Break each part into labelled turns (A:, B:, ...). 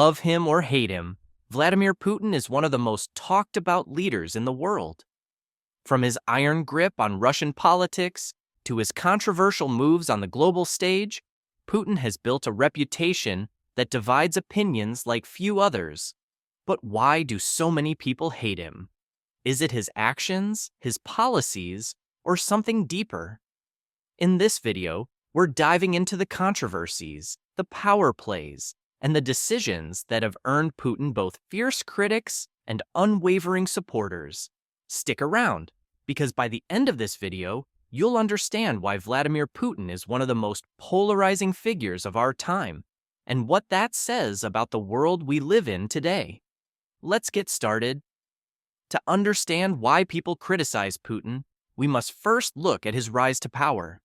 A: Love him or hate him, Vladimir Putin is one of the most talked about leaders in the world. From his iron grip on Russian politics to his controversial moves on the global stage, Putin has built a reputation that divides opinions like few others. But why do so many people hate him? Is it his actions, his policies, or something deeper? In this video, we're diving into the controversies, the power plays, and the decisions that have earned Putin both fierce critics and unwavering supporters. Stick around, because by the end of this video, you'll understand why Vladimir Putin is one of the most polarizing figures of our time, and what that says about the world we live in today. Let's get started. To understand why people criticize Putin, we must first look at his rise to power.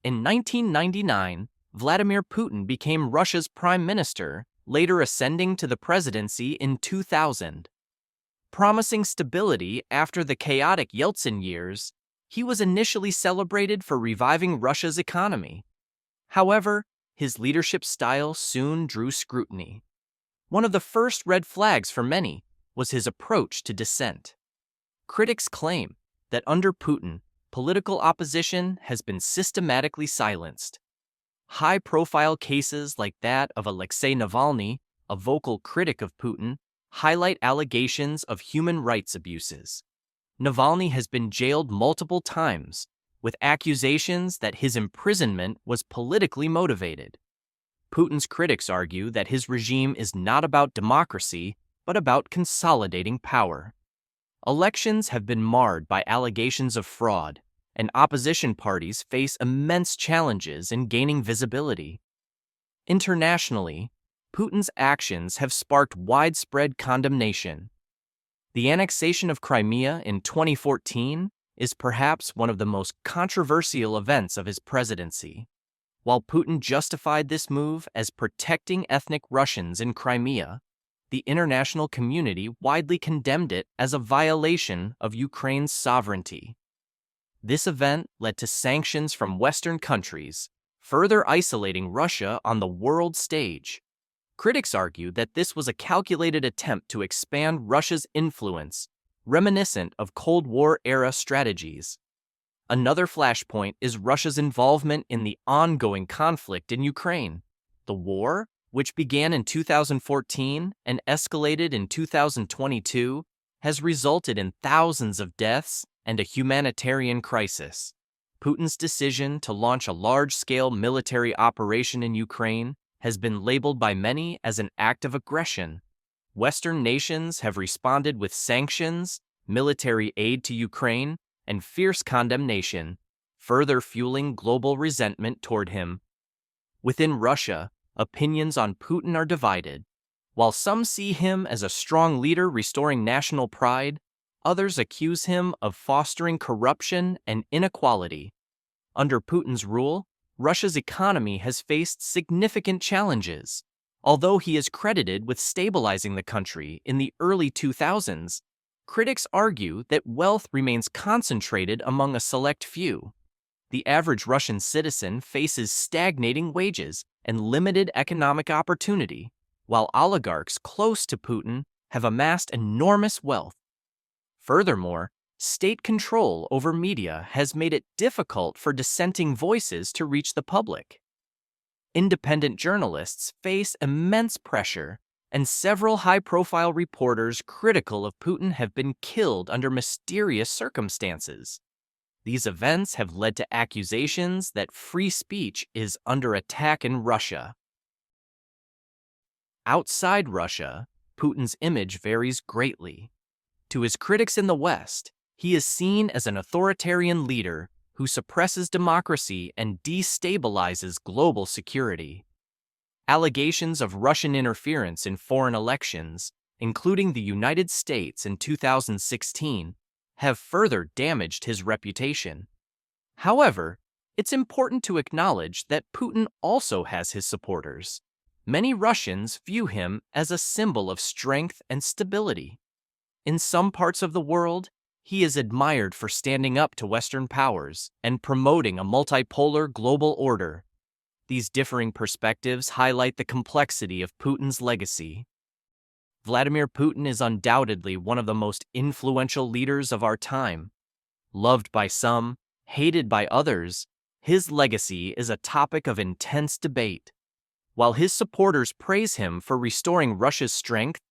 A: In 1999, Vladimir Putin became Russia's prime minister, later ascending to the presidency in 2000. Promising stability after the chaotic Yeltsin years, he was initially celebrated for reviving Russia's economy. However, his leadership style soon drew scrutiny. One of the first red flags for many was his approach to dissent. Critics claim that under Putin, political opposition has been systematically silenced. High-profile cases like that of Alexei Navalny, a vocal critic of Putin, highlight allegations of human rights abuses. Navalny has been jailed multiple times, with accusations that his imprisonment was politically motivated. Putin's critics argue that his regime is not about democracy, but about consolidating power. Elections have been marred by allegations of fraud, and opposition parties face immense challenges in gaining visibility. Internationally, Putin's actions have sparked widespread condemnation. The annexation of Crimea in 2014 is perhaps one of the most controversial events of his presidency. While Putin justified this move as protecting ethnic Russians in Crimea, the international community widely condemned it as a violation of Ukraine's sovereignty. This event led to sanctions from Western countries, further isolating Russia on the world stage. Critics argue that this was a calculated attempt to expand Russia's influence, reminiscent of Cold War-era strategies. Another flashpoint is Russia's involvement in the ongoing conflict in Ukraine. The war, which began in 2014 and escalated in 2022, has resulted in thousands of deaths and a humanitarian crisis. Putin's decision to launch a large-scale military operation in Ukraine has been labeled by many as an act of aggression. Western nations have responded with sanctions, military aid to Ukraine, and fierce condemnation, further fueling global resentment toward him. Within Russia, opinions on Putin are divided. While some see him as a strong leader restoring national pride, others accuse him of fostering corruption and inequality. Under Putin's rule, Russia's economy has faced significant challenges. Although he is credited with stabilizing the country in the early 2000s, critics argue that wealth remains concentrated among a select few. The average Russian citizen faces stagnating wages and limited economic opportunity, while oligarchs close to Putin have amassed enormous wealth. Furthermore, state control over media has made it difficult for dissenting voices to reach the public. Independent journalists face immense pressure, and several high-profile reporters critical of Putin have been killed under mysterious circumstances. These events have led to accusations that free speech is under attack in Russia. Outside Russia, Putin's image varies greatly. To his critics in the West, he is seen as an authoritarian leader who suppresses democracy and destabilizes global security. Allegations of Russian interference in foreign elections, including the United States in 2016, have further damaged his reputation. However, it's important to acknowledge that Putin also has his supporters. Many Russians view him as a symbol of strength and stability. In some parts of the world, he is admired for standing up to Western powers and promoting a multipolar global order. These differing perspectives highlight the complexity of Putin's legacy. Vladimir Putin is undoubtedly one of the most influential leaders of our time. Loved by some, hated by others, his legacy is a topic of intense debate. While his supporters praise him for restoring Russia's strength,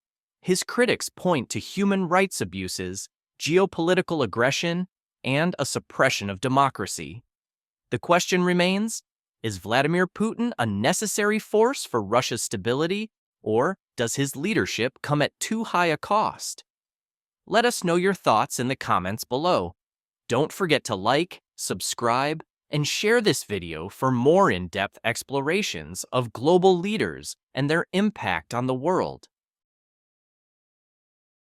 A: his critics point to human rights abuses, geopolitical aggression, and a suppression of democracy. The question remains, is Vladimir Putin a necessary force for Russia's stability, or does his leadership come at too high a cost? Let us know your thoughts in the comments below. Don't forget to like, subscribe, and share this video for more in-depth explorations of global leaders and their impact on the world.